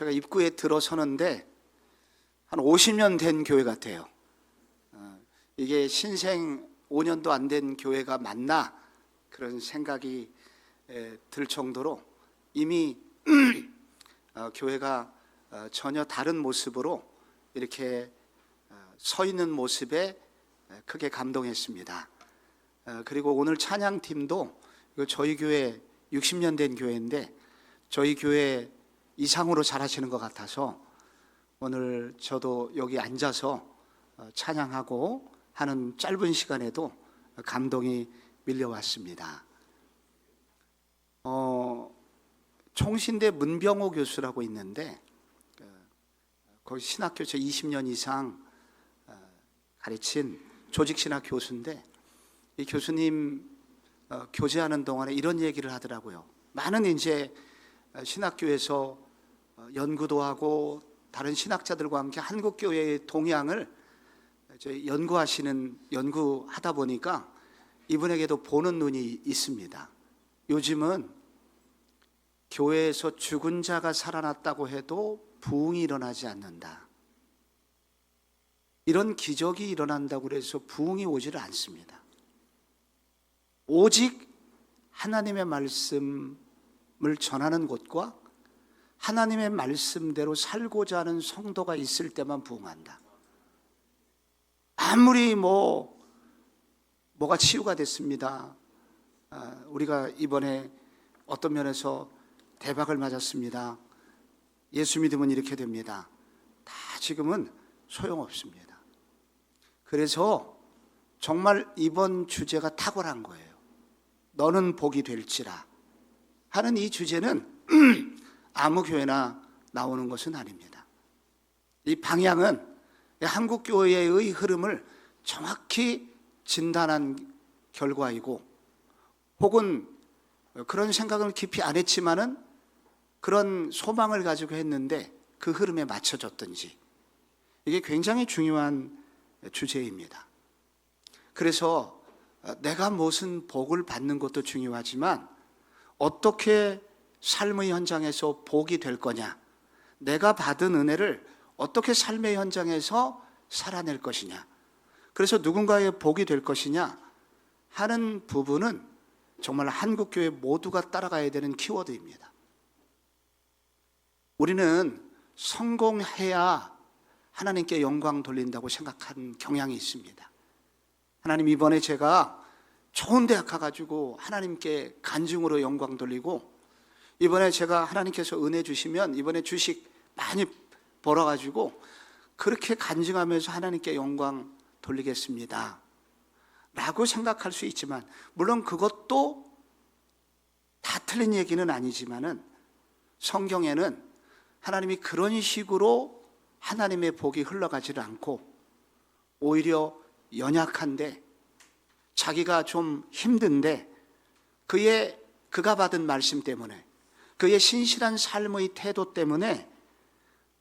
제가 입구에 들어서는데 한 50년 된 교회 같아요. 이게 신생 5년도 안 된 교회가 맞나 그런 생각이 들 정도로 이미 교회가 전혀 다른 모습으로 이렇게 서 있는 모습에 크게 감동했습니다. 그리고 오늘 찬양팀도 저희 교회 60년 된 교회인데 저희 교회 이상으로 잘하시는 것 같아서 오늘 저도 여기 앉아서 찬양하고 하는 짧은 시간에도 감동이 밀려왔습니다. 총신대 문병호 교수라고 있는데 거기 신학교에서 20년 이상 가르친 조직신학 교수인데 이 교수님 교제하는 동안에 이런 얘기를 하더라고요. 많은 이제 신학교에서 연구도 하고 다른 신학자들과 함께 한국교회의 동향을 연구하다 보니까 이분에게도 보는 눈이 있습니다. 요즘은 교회에서 죽은 자가 살아났다고 해도 부흥이 일어나지 않는다. 이런 기적이 일어난다고 해서 부흥이 오지를 않습니다. 오직 하나님의 말씀을 전하는 곳과 하나님의 말씀대로 살고자 하는 성도가 있을 때만 부흥한다. 아무리 뭐가 치유가 됐습니다. 우리가 이번에 어떤 면에서 대박을 맞았습니다. 예수 믿으면 이렇게 됩니다. 다 지금은 소용없습니다. 그래서 정말 이번 주제가 탁월한 거예요. 너는 복이 될지라 하는 이 주제는 아무 교회나 나오는 것은 아닙니다. 이 방향은 한국 교회의 흐름을 정확히 진단한 결과이고 혹은 그런 생각을 깊이 안 했지만은 그런 소망을 가지고 했는데 그 흐름에 맞춰졌든지 이게 굉장히 중요한 주제입니다. 그래서 내가 무슨 복을 받는 것도 중요하지만 어떻게 삶의 현장에서 복이 될 거냐, 내가 받은 은혜를 어떻게 삶의 현장에서 살아낼 것이냐, 그래서 누군가의 복이 될 것이냐 하는 부분은 정말 한국교회 모두가 따라가야 되는 키워드입니다. 우리는 성공해야 하나님께 영광 돌린다고 생각하는 경향이 있습니다. 하나님, 이번에 제가 좋은 대학 가가지고 하나님께 간증으로 영광 돌리고, 이번에 제가 하나님께서 은혜 주시면 이번에 주식 많이 벌어가지고 그렇게 간증하면서 하나님께 영광 돌리겠습니다 라고 생각할 수 있지만, 물론 그것도 다 틀린 얘기는 아니지만은 성경에는 하나님이 그런 식으로 하나님의 복이 흘러가지를 않고 오히려 연약한데, 자기가 좀 힘든데 그가 받은 말씀 때문에, 그의 신실한 삶의 태도 때문에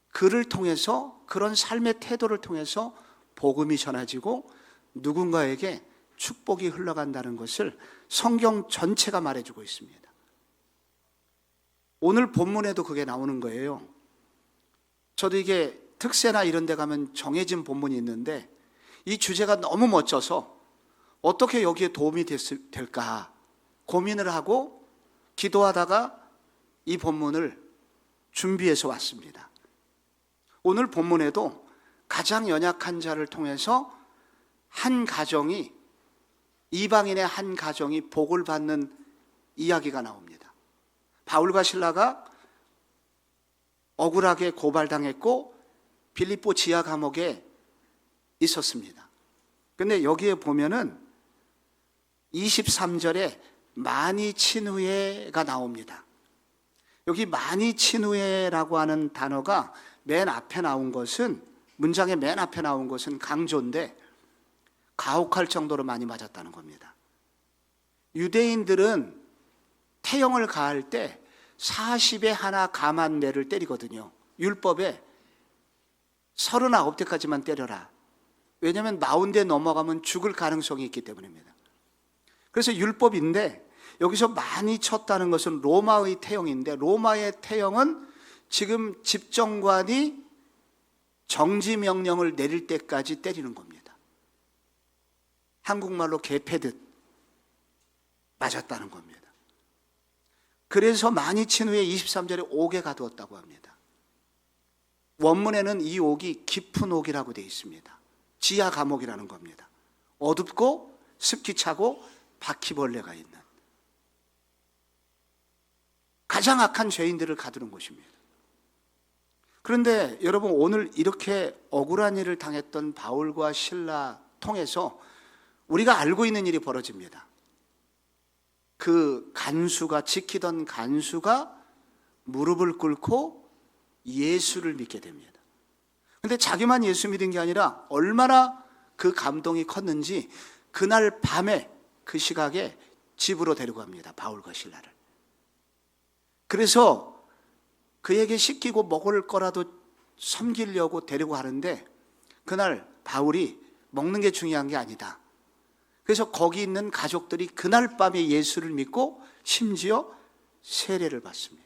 그를 통해서, 그런 삶의 태도를 통해서 복음이 전해지고 누군가에게 축복이 흘러간다는 것을 성경 전체가 말해주고 있습니다. 오늘 본문에도 그게 나오는 거예요. 저도 이게 특세나 이런 데 가면 정해진 본문이 있는데 이 주제가 너무 멋져서 어떻게 여기에 도움이 될까 고민을 하고 기도하다가 이 본문을 준비해서 왔습니다. 오늘 본문에도 가장 연약한 자를 통해서 한 가정이, 이방인의 한 가정이 복을 받는 이야기가 나옵니다. 바울과 실라가 억울하게 고발당했고 빌립보 지하 감옥에 있었습니다. 근데 여기에 보면은 23절에 많이 친후회가 나옵니다. 여기 많이 친후회라고 하는 단어가 맨 앞에 나온 것은, 문장의 맨 앞에 나온 것은 강조인데 가혹할 정도로 많이 맞았다는 겁니다. 유대인들은 태형을 가할 때 40에 하나 감한 매를 때리거든요. 율법에 39대까지만 때려라. 왜냐하면 40대 넘어가면 죽을 가능성이 있기 때문입니다. 그래서 율법인데 여기서 많이 쳤다는 것은 로마의 태형인데, 로마의 태형은 지금 집정관이 정지 명령을 내릴 때까지 때리는 겁니다. 한국말로 개 패듯 맞았다는 겁니다. 그래서 많이 친 후에 23절에 옥에 가두었다고 합니다. 원문에는 이 옥이 깊은 옥이라고 되어 있습니다. 지하 감옥이라는 겁니다. 어둡고 습기 차고 바퀴벌레가 있는 가장 악한 죄인들을 가두는 곳입니다. 그런데 여러분, 오늘 이렇게 억울한 일을 당했던 바울과 실라 통해서 우리가 알고 있는 일이 벌어집니다. 그 간수가, 지키던 간수가 무릎을 꿇고 예수를 믿게 됩니다. 그런데 자기만 예수 믿은 게 아니라 얼마나 그 감동이 컸는지 그날 밤에 그 시각에 집으로 데려갑니다. 바울과 실라를. 그래서 그에게 씻기고 먹을 거라도 섬기려고 데리고 가는데 그날 바울이 먹는 게 중요한 게 아니다. 그래서 거기 있는 가족들이 그날 밤에 예수를 믿고 심지어 세례를 받습니다.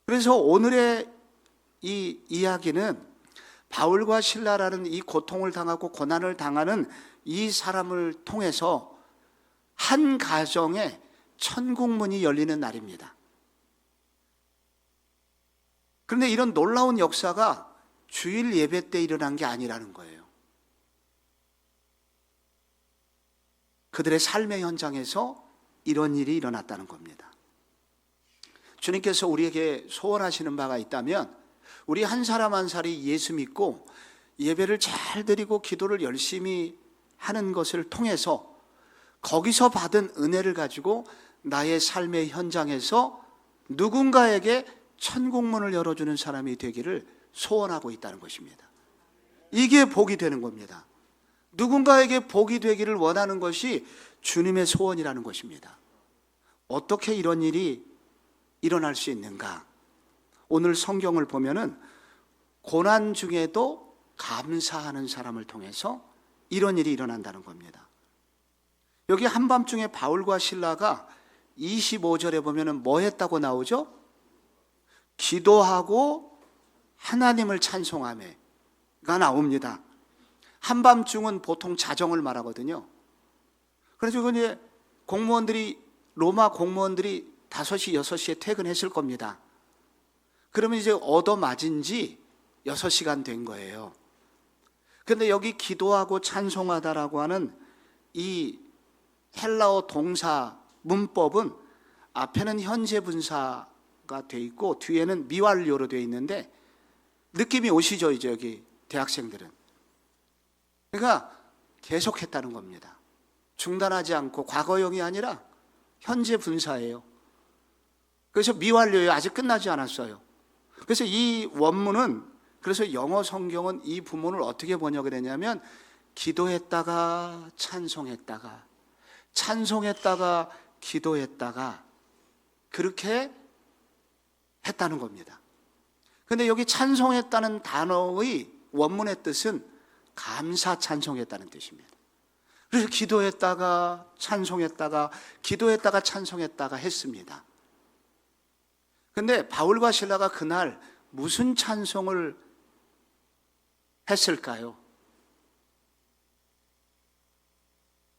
그래서 오늘의 이 이야기는 바울과 실라라는 이 고통을 당하고 고난을 당하는 이 사람을 통해서 한 가정에 천국문이 열리는 날입니다. 그런데 이런 놀라운 역사가 주일 예배 때 일어난 게 아니라는 거예요. 그들의 삶의 현장에서 이런 일이 일어났다는 겁니다. 주님께서 우리에게 소원하시는 바가 있다면 우리 한 사람 한 사람이 예수 믿고 예배를 잘 드리고 기도를 열심히 하는 것을 통해서 거기서 받은 은혜를 가지고 나의 삶의 현장에서 누군가에게 천국문을 열어주는 사람이 되기를 소원하고 있다는 것입니다. 이게 복이 되는 겁니다. 누군가에게 복이 되기를 원하는 것이 주님의 소원이라는 것입니다. 어떻게 이런 일이 일어날 수 있는가? 오늘 성경을 보면은 고난 중에도 감사하는 사람을 통해서 이런 일이 일어난다는 겁니다. 여기 한밤중에 바울과 실라가 25절에 보면은 뭐 했다고 나오죠? 기도하고 하나님을 찬송하며가 나옵니다. 한밤중은 보통 자정을 말하거든요. 그래서 이제 로마 공무원들이 5시, 6시에 퇴근했을 겁니다. 그러면 이제 얻어맞은 지 6시간 된 거예요. 그런데 여기 기도하고 찬송하다라고 하는 이 헬라어 동사 문법은 앞에는 현재 분사가 돼 있고 뒤에는 미완료로 되어 있는데 느낌이 오시죠, 이제 여기 대학생들은. 그러니까 계속했다는 겁니다. 중단하지 않고 과거형이 아니라 현재 분사예요. 그래서 미완료예요. 아직 끝나지 않았어요. 그래서 이 원문은, 그래서 영어 성경은 이 부문을 어떻게 번역을 했냐면 기도했다가 찬송했다가 찬송했다가 기도했다가 그렇게 했다는 겁니다. 그런데 여기 찬송했다는 단어의 원문의 뜻은 감사 찬송했다는 뜻입니다. 그래서 기도했다가 찬송했다가 기도했다가 찬송했다가 했습니다. 그런데 바울과 실라가 그날 무슨 찬송을 했을까요?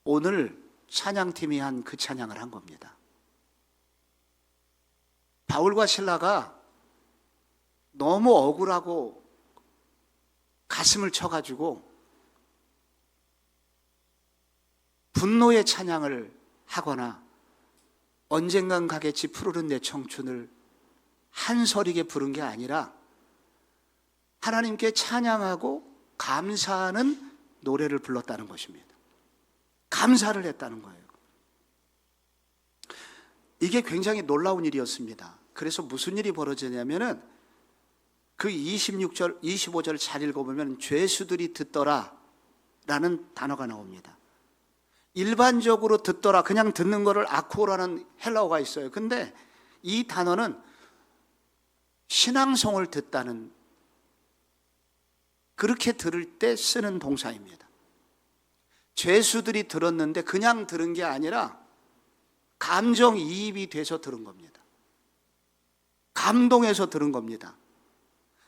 오늘 찬양팀이 한 그 찬양을 한 겁니다. 바울과 실라가 너무 억울하고 가슴을 쳐가지고 분노의 찬양을 하거나 언젠간 가겠지 푸르른 내 청춘을 한서리게 부른 게 아니라 하나님께 찬양하고 감사하는 노래를 불렀다는 것입니다. 감사를 했다는 거예요. 이게 굉장히 놀라운 일이었습니다. 그래서 무슨 일이 벌어지냐면은 그 26절, 25절을 잘 읽어보면 죄수들이 듣더라 라는 단어가 나옵니다. 일반적으로 듣더라, 그냥 듣는 거를 아쿠오라는 헬라어가 있어요. 근데 이 단어는 신앙송을 듣다는, 그렇게 들을 때 쓰는 동사입니다. 죄수들이 들었는데 그냥 들은 게 아니라 감정이입이 돼서 들은 겁니다. 감동해서 들은 겁니다.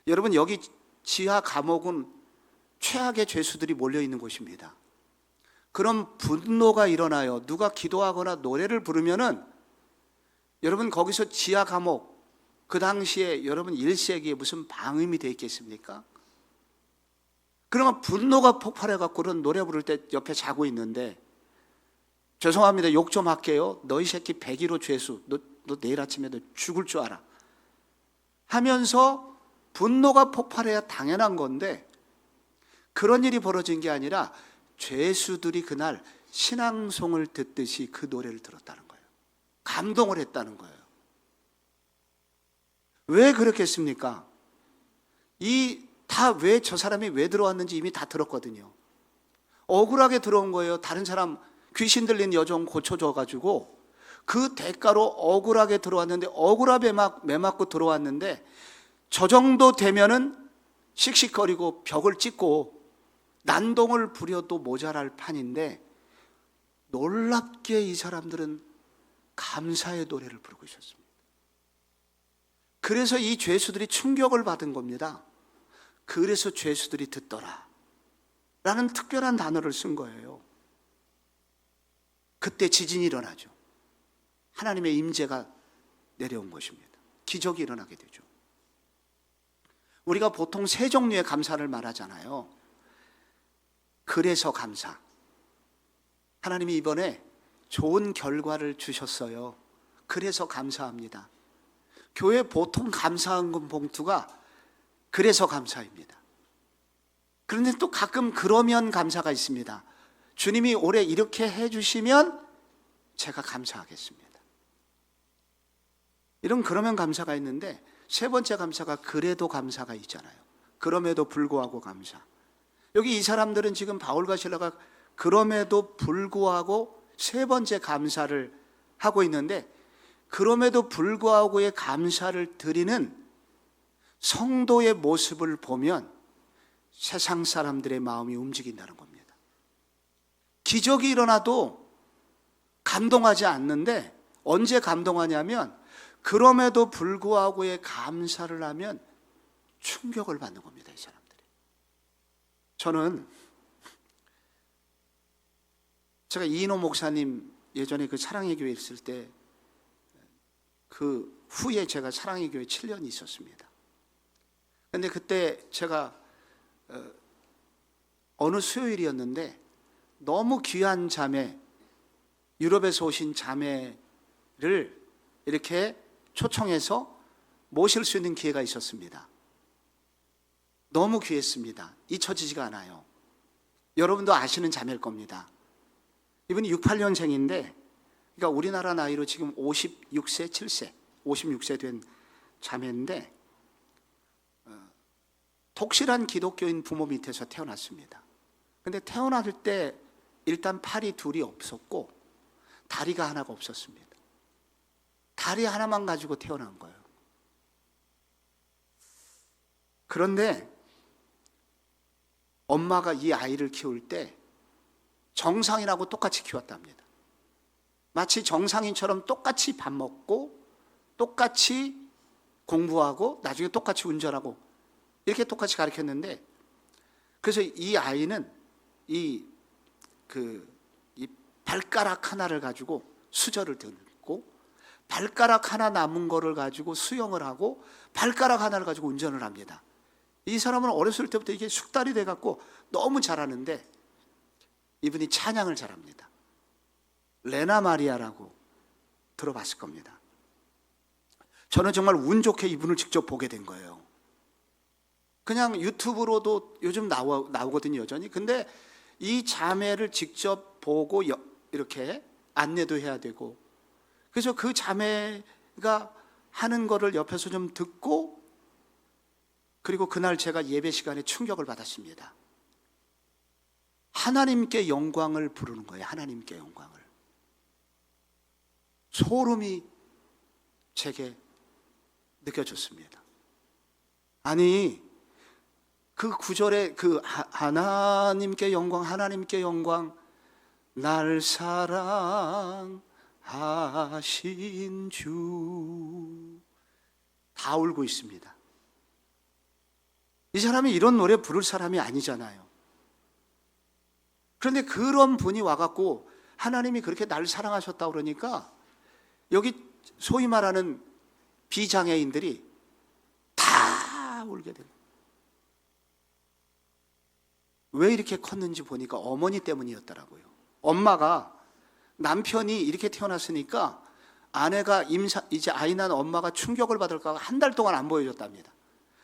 여러분, 여기 지하 감옥은 최악의 죄수들이 몰려 있는 곳입니다. 그럼 분노가 일어나요. 누가 기도하거나 노래를 부르면은 여러분, 거기서 지하 감옥, 그 당시에 여러분 1세기에 무슨 방음이 돼 있겠습니까? 그러면 분노가 폭발해 갖고 그런 노래 부를 때 옆에 자고 있는데, 죄송합니다, 욕 좀 할게요, 너희 새끼 101호 죄수, 너 내일 아침에 너 죽을 줄 알아 하면서 분노가 폭발해야 당연한 건데, 그런 일이 벌어진 게 아니라 죄수들이 그날 신앙송을 듣듯이 그 노래를 들었다는 거예요. 감동을 했다는 거예요. 왜 그렇겠습니까? 왜 저 사람이 왜 들어왔는지 이미 다 들었거든요. 억울하게 들어온 거예요. 다른 사람 귀신 들린 여종 고쳐줘가지고 그 대가로 억울하게 들어왔는데, 억울하게 매 맞고 들어왔는데, 저 정도 되면은 씩씩거리고 벽을 찍고 난동을 부려도 모자랄 판인데, 놀랍게 이 사람들은 감사의 노래를 부르고 있었습니다. 그래서 이 죄수들이 충격을 받은 겁니다. 그래서 죄수들이 듣더라 라는 특별한 단어를 쓴 거예요. 그때 지진이 일어나죠. 하나님의 임재가 내려온 것입니다. 기적이 일어나게 되죠. 우리가 보통 세 종류의 감사를 말하잖아요. 그래서 감사. 하나님이 이번에 좋은 결과를 주셨어요. 그래서 감사합니다. 교회 보통 감사헌금 봉투가 그래서 감사입니다. 그런데 또 가끔 그러면 감사가 있습니다. 주님이 올해 이렇게 해주시면 제가 감사하겠습니다. 이런 그러면 감사가 있는데, 세 번째 감사가 그래도 감사가 있잖아요. 그럼에도 불구하고 감사. 여기 이 사람들은 지금 바울과 실라가 그럼에도 불구하고 세 번째 감사를 하고 있는데, 그럼에도 불구하고의 감사를 드리는 성도의 모습을 보면 세상 사람들의 마음이 움직인다는 겁니다. 기적이 일어나도 감동하지 않는데, 언제 감동하냐면 그럼에도 불구하고의 감사를 하면 충격을 받는 겁니다, 이 사람들이. 저는 제가 이인호 목사님 예전에 그 사랑의 교회 있을 때, 그 후에 제가 사랑의 교회 7년이 있었습니다. 근데 그때 제가 어느 수요일이었는데 너무 귀한 자매, 유럽에서 오신 자매를 이렇게 초청해서 모실 수 있는 기회가 있었습니다. 너무 귀했습니다. 잊혀지지가 않아요. 여러분도 아시는 자매일 겁니다. 이분이 68년생인데, 그러니까 우리나라 나이로 지금 56세, 7세, 56세 된 자매인데, 독실한 기독교인 부모 밑에서 태어났습니다. 근데 태어날 때 일단 팔이 둘이 없었고 다리가 하나가 없었습니다. 다리 하나만 가지고 태어난 거예요. 그런데 엄마가 이 아이를 키울 때 정상인하고 똑같이 키웠답니다. 마치 정상인처럼 똑같이 밥 먹고 똑같이 공부하고 나중에 똑같이 운전하고 이렇게 똑같이 가르쳤는데, 그래서 이 아이는 이 발가락 하나를 가지고 수저를 들고, 발가락 하나 남은 거를 가지고 수영을 하고, 발가락 하나를 가지고 운전을 합니다. 이 사람은 어렸을 때부터 이게 숙달이 돼갖고 너무 잘하는데, 이분이 찬양을 잘합니다. 레나 마리아라고 들어봤을 겁니다. 저는 정말 운 좋게 이분을 직접 보게 된 거예요. 그냥 유튜브로도 요즘 나오거든요, 여전히. 근데 이 자매를 직접 보고 이렇게 안내도 해야 되고, 그래서 그 자매가 하는 거를 옆에서 좀 듣고, 그리고 그날 제가 예배 시간에 충격을 받았습니다. 하나님께 영광을 부르는 거예요. 하나님께 영광을. 소름이 제게 느껴졌습니다. 아니, 그 구절에 그 하나님께 영광, 하나님께 영광, 날 사랑하신 주, 다 울고 있습니다. 이 사람이 이런 노래 부를 사람이 아니잖아요. 그런데 그런 분이 와갖고 하나님이 그렇게 날 사랑하셨다고 그러니까 여기 소위 말하는 비장애인들이 다 울게 됩니다. 왜 이렇게 컸는지 보니까 어머니 때문이었더라고요. 엄마가 남편이 이렇게 태어났으니까 아내가 이제 아이 낳은 엄마가 충격을 받을까 한 달 동안 안 보여줬답니다.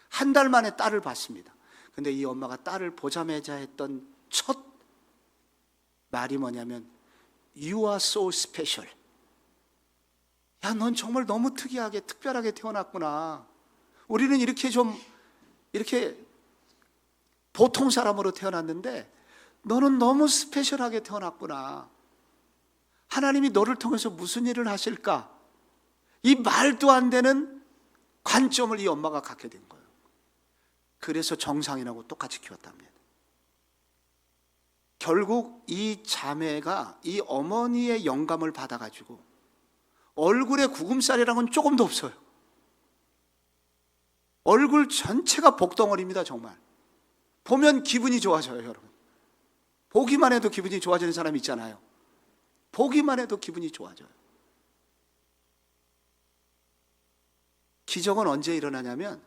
한 달 만에 딸을 봤습니다. 근데 이 엄마가 딸을 보자마자 했던 첫 말이 뭐냐면 You are so special. 야, 넌 정말 너무 특이하게 특별하게 태어났구나. 우리는 이렇게 보통 사람으로 태어났는데 너는 너무 스페셜하게 태어났구나. 하나님이 너를 통해서 무슨 일을 하실까? 이 말도 안 되는 관점을 이 엄마가 갖게 된 거예요. 그래서 정상인하고 똑같이 키웠답니다. 결국 이 자매가 이 어머니의 영감을 받아가지고 얼굴에 구금살이라고는 조금도 없어요. 얼굴 전체가 복덩어리입니다. 정말 보면 기분이 좋아져요. 여러분, 보기만 해도 기분이 좋아지는 사람이 있잖아요. 보기만 해도 기분이 좋아져요. 기적은 언제 일어나냐면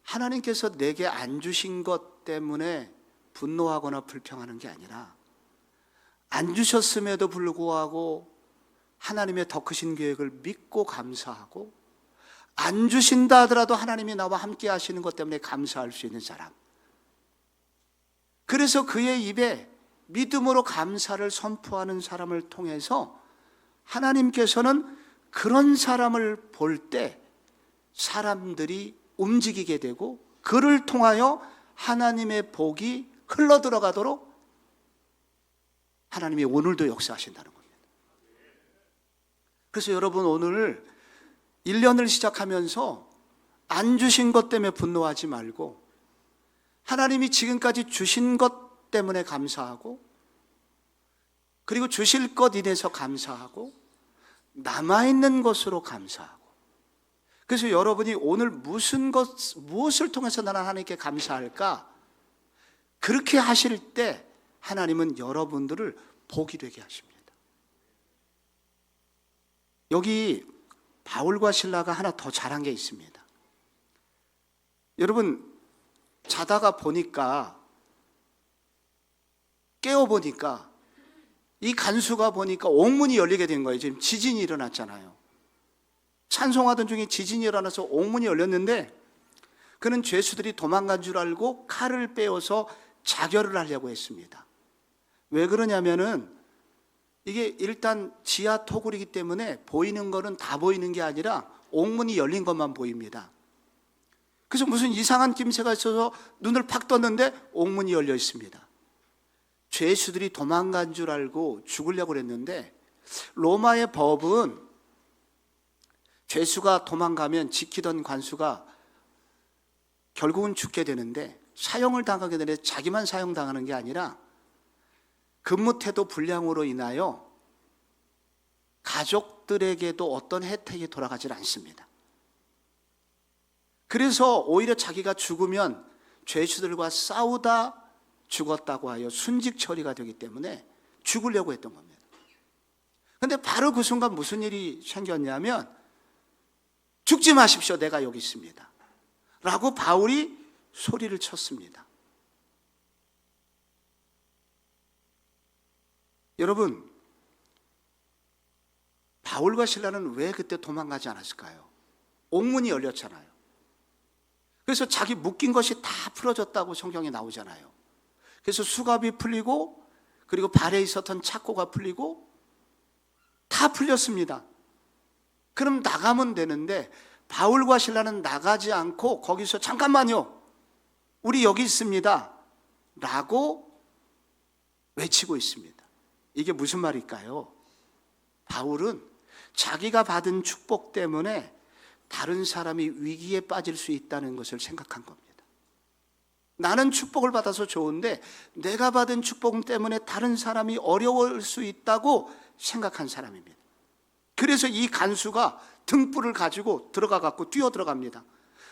하나님께서 내게 안 주신 것 때문에 분노하거나 불평하는 게 아니라 안 주셨음에도 불구하고 하나님의 더 크신 계획을 믿고 감사하고 안 주신다 하더라도 하나님이 나와 함께 하시는 것 때문에 감사할 수 있는 사람. 그래서 그의 입에 믿음으로 감사를 선포하는 사람을 통해서 하나님께서는 그런 사람을 볼 때 사람들이 움직이게 되고 그를 통하여 하나님의 복이 흘러들어가도록 하나님이 오늘도 역사하신다는 겁니다. 그래서 여러분, 오늘 1년을 시작하면서 안 주신 것 때문에 분노하지 말고 하나님이 지금까지 주신 것 때문에 감사하고 그리고 주실 것 인해서 감사하고 남아있는 것으로 감사하고, 그래서 여러분이 오늘 무엇을 통해서 나는 하나님께 감사할까? 그렇게 하실 때 하나님은 여러분들을 복이 되게 하십니다. 여기 바울과 실라가 하나 더 잘한 게 있습니다. 여러분, 자다가 보니까 깨어보니까 이 간수가 보니까 옥문이 열리게 된 거예요. 지금 지진이 일어났잖아요. 찬송하던 중에 지진이 일어나서 옥문이 열렸는데 그는 죄수들이 도망간 줄 알고 칼을 빼어서 자결을 하려고 했습니다. 왜 그러냐면은 이게 일단 지하 토굴이기 때문에 보이는 거는 다 보이는 게 아니라 옥문이 열린 것만 보입니다. 그래서 무슨 이상한 낌새가 있어서 눈을 팍 떴는데 옥문이 열려 있습니다. 죄수들이 도망간 줄 알고 죽으려고 했는데 로마의 법은 죄수가 도망가면 지키던 관수가 결국은 죽게 되는데 사형을 당하게 되는데 자기만 사형당하는 게 아니라 근무태도 불량으로 인하여 가족들에게도 어떤 혜택이 돌아가질 않습니다. 그래서 오히려 자기가 죽으면 죄수들과 싸우다 죽었다고 하여 순직 처리가 되기 때문에 죽으려고 했던 겁니다. 그런데 바로 그 순간 무슨 일이 생겼냐면 죽지 마십시오, 내가 여기 있습니다 라고 바울이 소리를 쳤습니다. 여러분, 바울과 실라는 왜 그때 도망가지 않았을까요? 옥문이 열렸잖아요. 그래서 자기 묶인 것이 다 풀어졌다고 성경에 나오잖아요. 그래서 수갑이 풀리고 그리고 발에 있었던 착고가 풀리고 다 풀렸습니다. 그럼 나가면 되는데 바울과 실라는 나가지 않고 거기서 잠깐만요, 우리 여기 있습니다 라고 외치고 있습니다. 이게 무슨 말일까요? 바울은 자기가 받은 축복 때문에 다른 사람이 위기에 빠질 수 있다는 것을 생각한 겁니다. 나는 축복을 받아서 좋은데 내가 받은 축복 때문에 다른 사람이 어려울 수 있다고 생각한 사람입니다. 그래서 이 간수가 등불을 가지고 들어가갖고 뛰어 들어갑니다.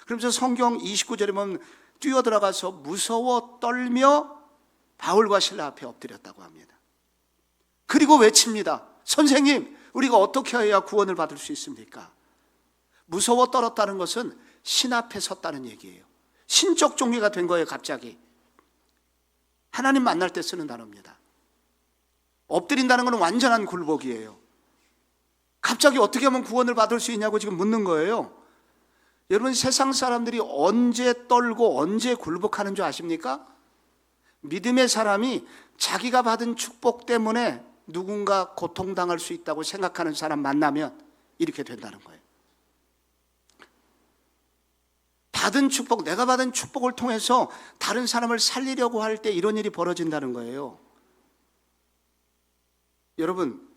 그러면서 성경 29절에 보면 뛰어 들어가서 무서워 떨며 바울과 실라 앞에 엎드렸다고 합니다. 그리고 외칩니다. 선생님, 우리가 어떻게 해야 구원을 받을 수 있습니까? 무서워 떨었다는 것은 신 앞에 섰다는 얘기예요. 신적 종교가 된 거예요. 갑자기 하나님 만날 때 쓰는 단어입니다. 엎드린다는 것은 완전한 굴복이에요. 갑자기 어떻게 하면 구원을 받을 수 있냐고 지금 묻는 거예요. 여러분, 세상 사람들이 언제 떨고 언제 굴복하는 줄 아십니까? 믿음의 사람이 자기가 받은 축복 때문에 누군가 고통당할 수 있다고 생각하는 사람 만나면 이렇게 된다는 거예요. 받은 축복, 내가 받은 축복을 통해서 다른 사람을 살리려고 할 때 이런 일이 벌어진다는 거예요. 여러분,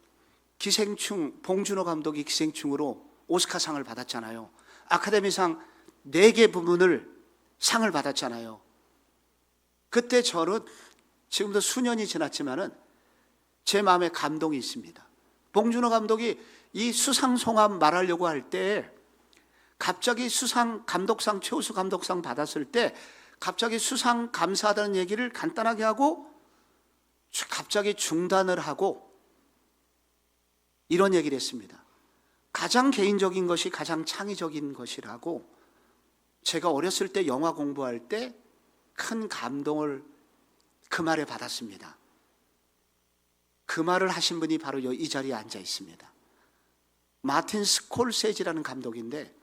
기생충, 봉준호 감독이 기생충으로 오스카상을 받았잖아요. 아카데미상 4개 부문을 상을 받았잖아요. 그때 저는 지금도 수년이 지났지만은 제 마음에 감동이 있습니다. 봉준호 감독이 이 수상송암 말하려고 할 때 갑자기 수상 감독상, 최우수 감독상 받았을 때 갑자기 수상 감사하다는 얘기를 간단하게 하고 갑자기 중단을 하고 이런 얘기를 했습니다. 가장 개인적인 것이 가장 창의적인 것이라고. 제가 어렸을 때 영화 공부할 때 큰 감동을 그 말에 받았습니다. 그 말을 하신 분이 바로 이 자리에 앉아 있습니다. 마틴 스콜세지라는 감독인데,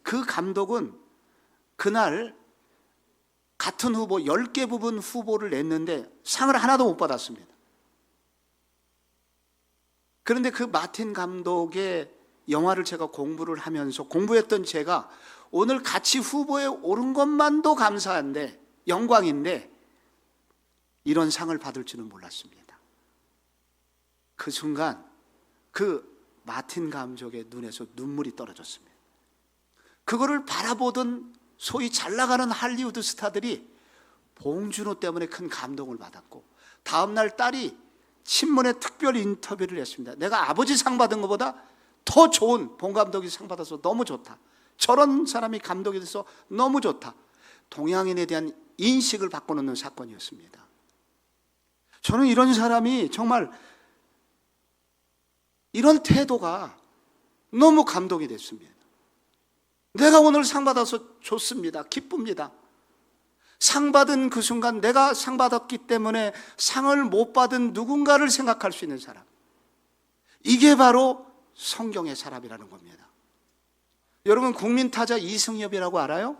그 감독은 그날 같은 후보 10개 부분 후보를 냈는데 상을 하나도 못 받았습니다. 그런데 그 마틴 감독의 영화를 제가 공부를 하면서 공부했던 제가 오늘 같이 후보에 오른 것만도 감사한데, 영광인데 이런 상을 받을 줄은 몰랐습니다. 그 순간 그 마틴 감독의 눈에서 눈물이 떨어졌습니다. 그거를 바라보던 소위 잘 나가는 할리우드 스타들이 봉준호 때문에 큰 감동을 받았고, 다음날 딸이 신문에 특별 인터뷰를 했습니다. 내가 아버지 상 받은 것보다 더 좋은 봉 감독이 상 받아서 너무 좋다. 저런 사람이 감독이 돼서 너무 좋다. 동양인에 대한 인식을 바꿔놓는 사건이었습니다. 저는 이런 사람이 정말 이런 태도가 너무 감동이 됐습니다. 내가 오늘 상 받아서 좋습니다. 기쁩니다. 상 받은 그 순간 내가 상 받았기 때문에 상을 못 받은 누군가를 생각할 수 있는 사람, 이게 바로 성경의 사람이라는 겁니다. 여러분, 국민타자 이승엽이라고 알아요?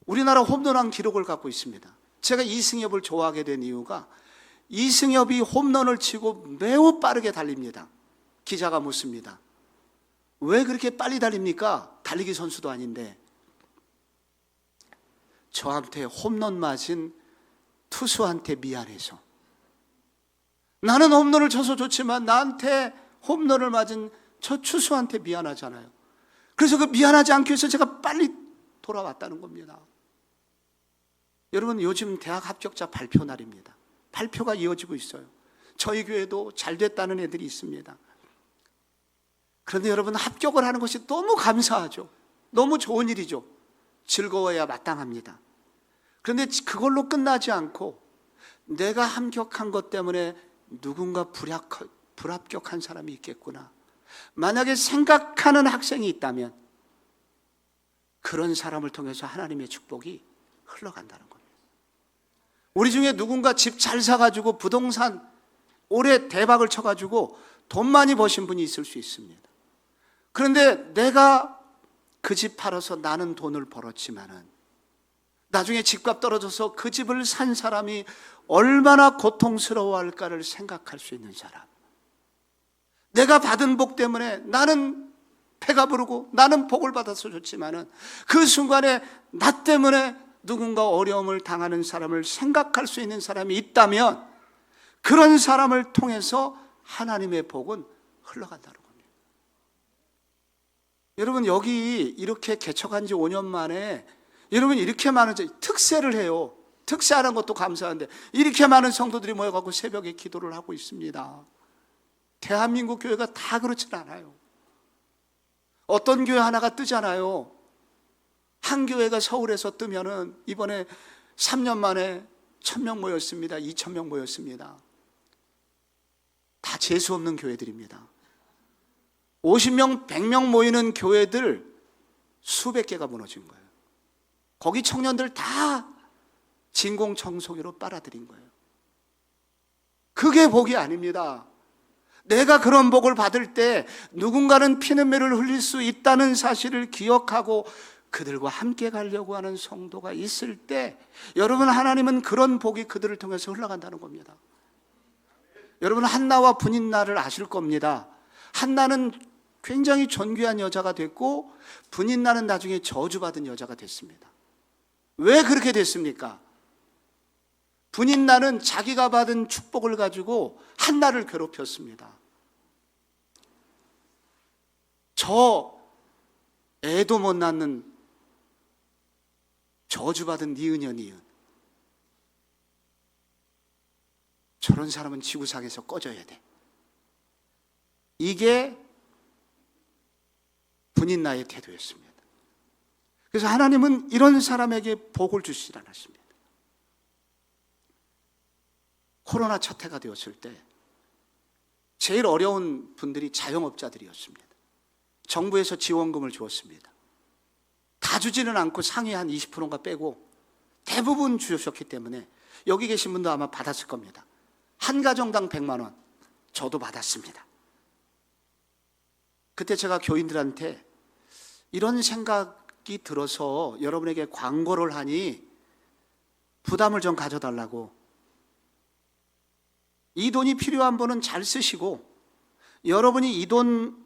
우리나라 홈런왕 기록을 갖고 있습니다. 제가 이승엽을 좋아하게 된 이유가 이승엽이 홈런을 치고 매우 빠르게 달립니다. 기자가 묻습니다. 왜 그렇게 빨리 달립니까? 달리기 선수도 아닌데. 저한테 홈런 맞은 투수한테 미안해서. 나는 홈런을 쳐서 좋지만 나한테 홈런을 맞은 저 투수한테 미안하잖아요. 그래서 그 미안하지 않기 위해서 제가 빨리 돌아왔다는 겁니다. 여러분, 요즘 대학 합격자 발표 날입니다. 발표가 이어지고 있어요. 저희 교회도 잘 됐다는 애들이 있습니다. 그런데 여러분, 합격을 하는 것이 너무 감사하죠. 너무 좋은 일이죠. 즐거워야 마땅합니다. 그런데 그걸로 끝나지 않고 내가 합격한 것 때문에 누군가 불합격한 사람이 있겠구나. 만약에 생각하는 학생이 있다면 그런 사람을 통해서 하나님의 축복이 흘러간다는 겁니다. 우리 중에 누군가 집 잘 사가지고 부동산 올해 대박을 쳐가지고 돈 많이 버신 분이 있을 수 있습니다. 그런데 내가 그 집 팔아서 나는 돈을 벌었지만은 나중에 집값 떨어져서 그 집을 산 사람이 얼마나 고통스러워할까를 생각할 수 있는 사람. 내가 받은 복 때문에 나는 배가 부르고 나는 복을 받아서 좋지만은 그 순간에 나 때문에 누군가 어려움을 당하는 사람을 생각할 수 있는 사람이 있다면 그런 사람을 통해서 하나님의 복은 흘러간다는 겁니다. 여러분, 여기 이렇게 개척한 지 5년 만에 여러분 이렇게 많은 특세를 해요. 특세하는 것도 감사한데 이렇게 많은 성도들이 모여가지고 새벽에 기도를 하고 있습니다. 대한민국 교회가 다 그렇진 않아요. 어떤 교회 하나가 뜨잖아요. 한 교회가 서울에서 뜨면은 이번에 3년 만에 1,000명 모였습니다. 2,000명 모였습니다. 다 재수 없는 교회들입니다. 50명, 100명 모이는 교회들 수백 개가 무너진 거예요. 거기 청년들 다 진공청소기로 빨아들인 거예요. 그게 복이 아닙니다. 내가 그런 복을 받을 때 누군가는 피눈물을 흘릴 수 있다는 사실을 기억하고 그들과 함께 가려고 하는 성도가 있을 때, 여러분, 하나님은 그런 복이 그들을 통해서 흘러간다는 겁니다. 여러분, 한나와 분인나를 아실 겁니다. 한나는 굉장히 존귀한 여자가 됐고 분인나는 나중에 저주받은 여자가 됐습니다. 왜 그렇게 됐습니까? 분인나는 자기가 받은 축복을 가지고 한나를 괴롭혔습니다. 저 애도 못 낳는 저주받은 니은. 저런 사람은 지구상에서 꺼져야 돼. 이게 분인나의 태도였습니다. 그래서 하나님은 이런 사람에게 복을 주시질 않았습니다. 코로나 첫 해가 되었을 때 제일 어려운 분들이 자영업자들이었습니다. 정부에서 지원금을 주었습니다. 다 주지는 않고 상위 한 20%인가 빼고 대부분 주셨기 때문에 여기 계신 분도 아마 받았을 겁니다. 한 가정당 100만 원, 저도 받았습니다. 그때 제가 교인들한테 이런 생각이 들어서 여러분에게 광고를 하니 부담을 좀 가져달라고, 이 돈이 필요한 분은 잘 쓰시고, 여러분이 이 돈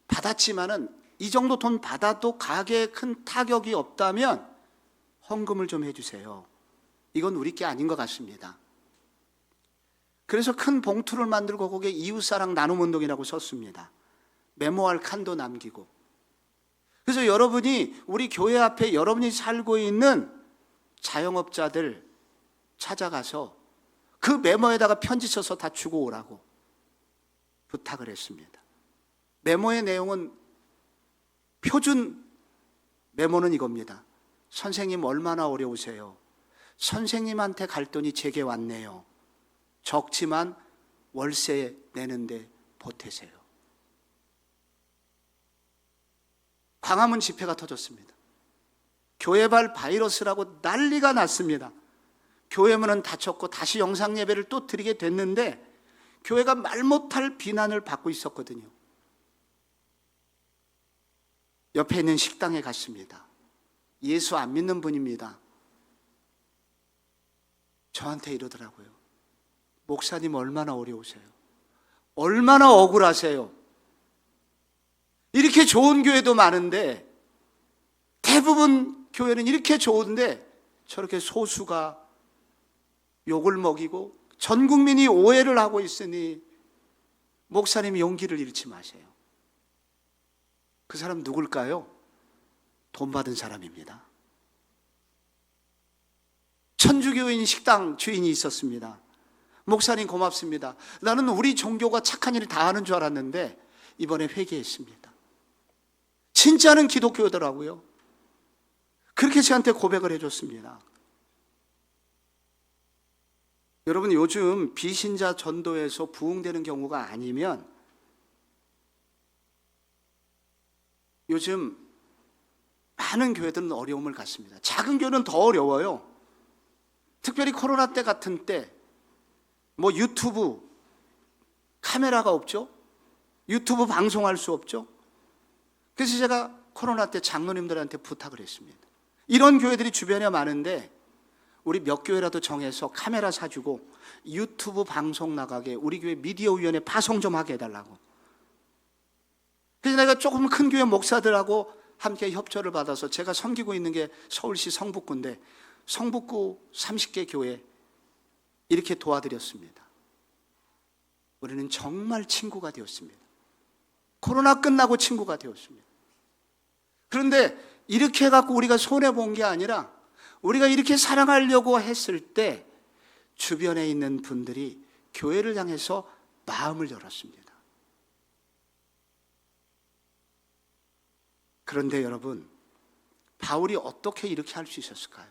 받았지만은 이 정도 돈 받아도 가게에 큰 타격이 없다면 헌금을 좀 해주세요. 이건 우리 게 아닌 것 같습니다. 그래서 큰 봉투를 만들고 거기에 이웃사랑 나눔운동이라고 썼습니다. 메모할 칸도 남기고. 그래서 여러분이 우리 교회 앞에 여러분이 살고 있는 자영업자들 찾아가서 그 메모에다가 편지 써서 다 주고 오라고 부탁을 했습니다. 메모의 내용은, 표준 메모는 이겁니다. 선생님 얼마나 어려우세요? 선생님한테 갈 돈이 제게 왔네요. 적지만 월세 내는데 보태세요. 광화문 집회가 터졌습니다. 교회발 바이러스라고 난리가 났습니다. 교회 문은 닫혔고 다시 영상 예배를 또 드리게 됐는데 교회가 말 못할 비난을 받고 있었거든요. 옆에 있는 식당에 갔습니다. 예수 안 믿는 분입니다. 저한테 이러더라고요. 목사님 얼마나 어려우세요? 얼마나 억울하세요? 이렇게 좋은 교회도 많은데, 대부분 교회는 이렇게 좋은데 저렇게 소수가 욕을 먹이고 전 국민이 오해를 하고 있으니 목사님이 용기를 잃지 마세요. 그 사람 누굴까요? 돈 받은 사람입니다. 천주교인 식당 주인이 있었습니다. 목사님 고맙습니다. 나는 우리 종교가 착한 일을 다 하는 줄 알았는데 이번에 회개했습니다. 진짜는 기독교더라고요. 그렇게 저한테 고백을 해줬습니다. 여러분, 요즘 비신자 전도에서 부흥되는 경우가 아니면 요즘 많은 교회들은 어려움을 갖습니다. 작은 교회는 더 어려워요. 특별히 코로나 때 같은 때 뭐 유튜브 카메라가 없죠. 유튜브 방송할 수 없죠. 그래서 제가 코로나 때 장로님들한테 부탁을 했습니다. 이런 교회들이 주변에 많은데 우리 몇 교회라도 정해서 카메라 사주고 유튜브 방송 나가게 우리 교회 미디어위원회 파송 좀 하게 해달라고. 그래서 내가 조금 큰 교회 목사들하고 함께 협조를 받아서 제가 섬기고 있는 게 서울시 성북구인데 성북구 30개 교회 이렇게 도와드렸습니다. 우리는 정말 친구가 되었습니다. 코로나 끝나고 친구가 되었습니다. 그런데 이렇게 해갖고 우리가 손해본 게 아니라 우리가 이렇게 사랑하려고 했을 때 주변에 있는 분들이 교회를 향해서 마음을 열었습니다. 그런데 여러분, 바울이 어떻게 이렇게 할 수 있었을까요?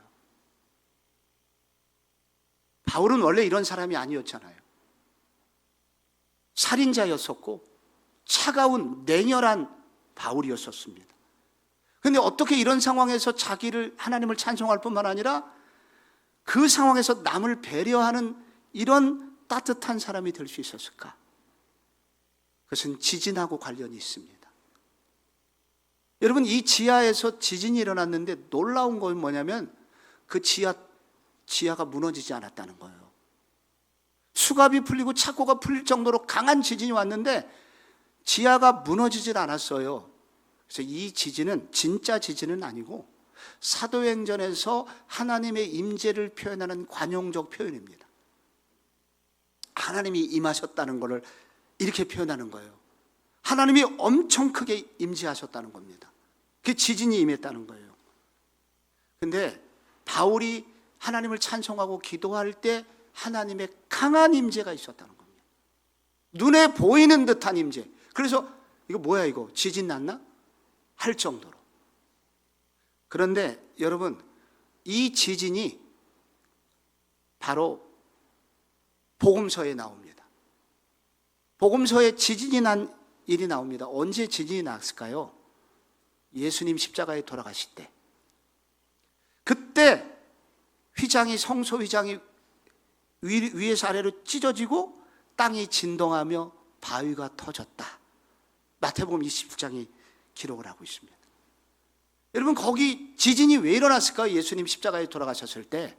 바울은 원래 이런 사람이 아니었잖아요. 살인자였었고 차가운 냉혈한 바울이었었습니다. 그런데 어떻게 이런 상황에서 하나님을 찬송할 뿐만 아니라 그 상황에서 남을 배려하는 이런 따뜻한 사람이 될 수 있었을까? 그것은 지진하고 관련이 있습니다. 여러분, 이 지하에서 지진이 일어났는데 놀라운 건 뭐냐면 그 지하가 무너지지 않았다는 거예요. 수갑이 풀리고 착고가 풀릴 정도로 강한 지진이 왔는데 지하가 무너지질 않았어요. 그래서 이 지진은 진짜 지진은 아니고 사도행전에서 하나님의 임재를 표현하는 관용적 표현입니다. 하나님이 임하셨다는 것을 이렇게 표현하는 거예요. 하나님이 엄청 크게 임재하셨다는 겁니다. 그 지진이 임했다는 거예요. 근데 바울이 하나님을 찬송하고 기도할 때 하나님의 강한 임재가 있었다는 겁니다. 눈에 보이는 듯한 임재. 그래서 이거 뭐야, 이거 지진 났나? 할 정도로. 그런데 여러분, 이 지진이 바로 복음서에 나옵니다. 복음서에 지진이 난 일이 나옵니다. 언제 지진이 났을까요? 예수님 십자가에 돌아가실 때. 그때 성소 휘장이 위에서 아래로 찢어지고 땅이 진동하며 바위가 터졌다. 마태복음 29장이 기록을 하고 있습니다. 여러분, 거기 지진이 왜 일어났을까요? 예수님 십자가에 돌아가셨을 때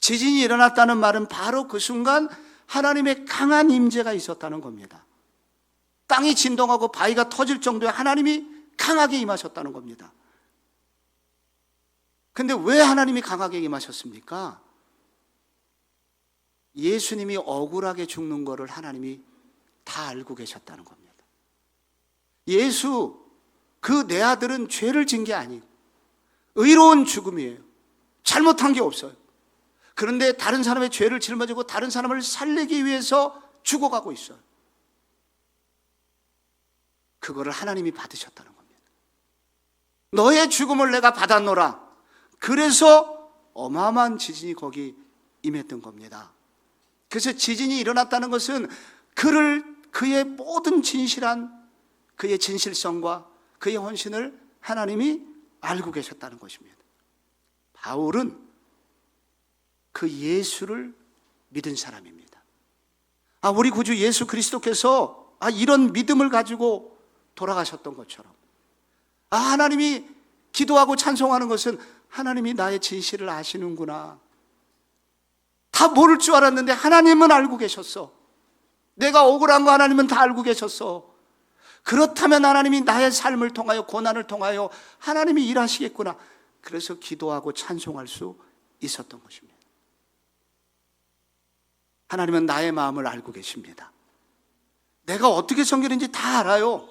지진이 일어났다는 말은 바로 그 순간 하나님의 강한 임재가 있었다는 겁니다. 땅이 진동하고 바위가 터질 정도에 하나님이 강하게 임하셨다는 겁니다. 근데 왜 하나님이 강하게 임하셨습니까? 예수님이 억울하게 죽는 것을 하나님이 다 알고 계셨다는 겁니다. 그 내 아들은 죄를 진 게 아니고 의로운 죽음이에요. 잘못한 게 없어요. 그런데 다른 사람의 죄를 짊어지고 다른 사람을 살리기 위해서 죽어가고 있어요. 그거를 하나님이 받으셨다는 겁니다. 너의 죽음을 내가 받았노라. 그래서 어마어마한 지진이 거기 임했던 겁니다. 그래서 지진이 일어났다는 것은 그의 모든 진실한 그의 진실성과 그의 헌신을 하나님이 알고 계셨다는 것입니다. 바울은 그 예수를 믿은 사람입니다. 우리 구주 예수 그리스도께서 이런 믿음을 가지고 돌아가셨던 것처럼 하나님이 기도하고 찬송하는 것은 하나님이 나의 진실을 아시는구나. 다 모를 줄 알았는데 하나님은 알고 계셨어. 내가 억울한 거 하나님은 다 알고 계셨어. 그렇다면 하나님이 나의 삶을 통하여 고난을 통하여 하나님이 일하시겠구나. 그래서 기도하고 찬송할 수 있었던 것입니다. 하나님은 나의 마음을 알고 계십니다. 내가 어떻게 섬기는지 다 알아요.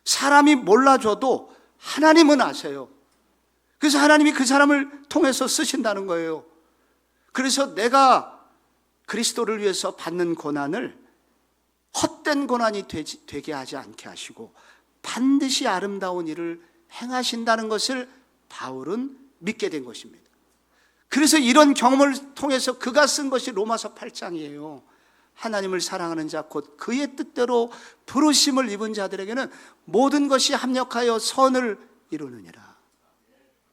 사람이 몰라줘도 하나님은 아세요. 그래서 하나님이 그 사람을 통해서 쓰신다는 거예요. 그래서 내가 그리스도를 위해서 받는 고난을 헛된 고난이 되게 하지 않게 하시고 반드시 아름다운 일을 행하신다는 것을 바울은 믿게 된 것입니다. 그래서 이런 경험을 통해서 그가 쓴 것이 로마서 8장이에요. 하나님을 사랑하는 자 곧 그의 뜻대로 부르심을 입은 자들에게는 모든 것이 합력하여 선을 이루느니라.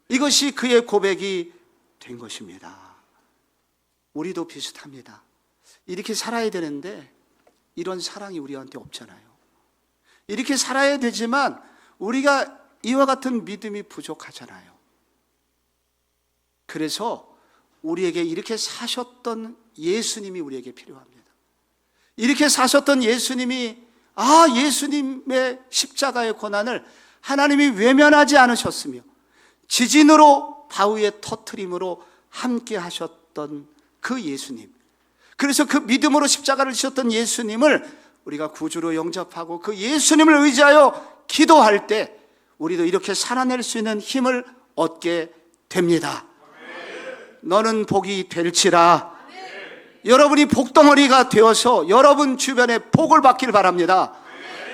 이것이 그의 고백이 된 것입니다. 우리도 비슷합니다. 이렇게 살아야 되는데 이런 사랑이 우리한테 없잖아요. 이렇게 살아야 되지만 우리가 이와 같은 믿음이 부족하잖아요. 그래서 우리에게 이렇게 사셨던 예수님이 우리에게 필요합니다. 이렇게 사셨던 예수님이 예수님의 십자가의 고난을 하나님이 외면하지 않으셨으며 지진으로 바위의 터트림으로 함께 하셨던 그 예수님, 그래서 그 믿음으로 십자가를 지셨던 예수님을 우리가 구주로 영접하고 그 예수님을 의지하여 기도할 때 우리도 이렇게 살아낼 수 있는 힘을 얻게 됩니다. 너는 복이 될지라. 여러분이 복덩어리가 되어서 여러분 주변에 복을 받길 바랍니다.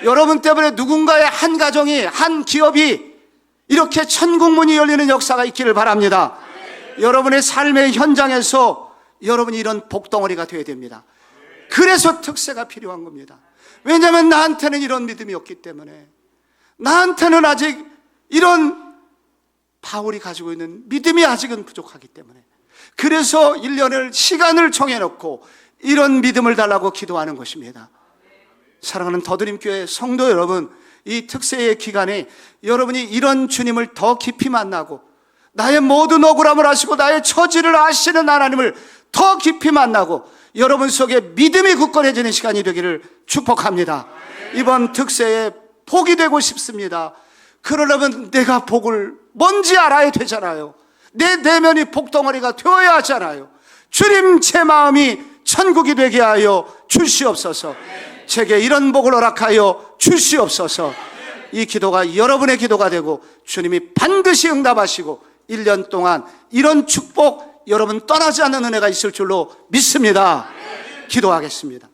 여러분 때문에 누군가의 한 가정이, 한 기업이 이렇게 천국 문이 열리는 역사가 있기를 바랍니다. 여러분의 삶의 현장에서 여러분이 이런 복덩어리가 되어야 됩니다. 그래서 특세가 필요한 겁니다. 왜냐하면 나한테는 이런 믿음이 없기 때문에, 나한테는 아직 이런 바울이 가지고 있는 믿음이 아직은 부족하기 때문에, 그래서 1년을 시간을 정해놓고 이런 믿음을 달라고 기도하는 것입니다. 사랑하는 더드림교회 성도 여러분, 이 특세의 기간에 여러분이 이런 주님을 더 깊이 만나고 나의 모든 억울함을 아시고 나의 처지를 아시는 하나님을 더 깊이 만나고 여러분 속에 믿음이 굳건해지는 시간이 되기를 축복합니다. 이번 특세에 복이 되고 싶습니다. 그러려면 내가 복을 뭔지 알아야 되잖아요. 내 내면이 복덩어리가 되어야 하잖아요. 주님, 제 마음이 천국이 되게 하여 주시옵소서. 제게 이런 복을 허락하여 주시옵소서. 이 기도가 여러분의 기도가 되고 주님이 반드시 응답하시고 1년 동안 이런 축복, 여러분 떠나지 않는 은혜가 있을 줄로 믿습니다. 기도하겠습니다.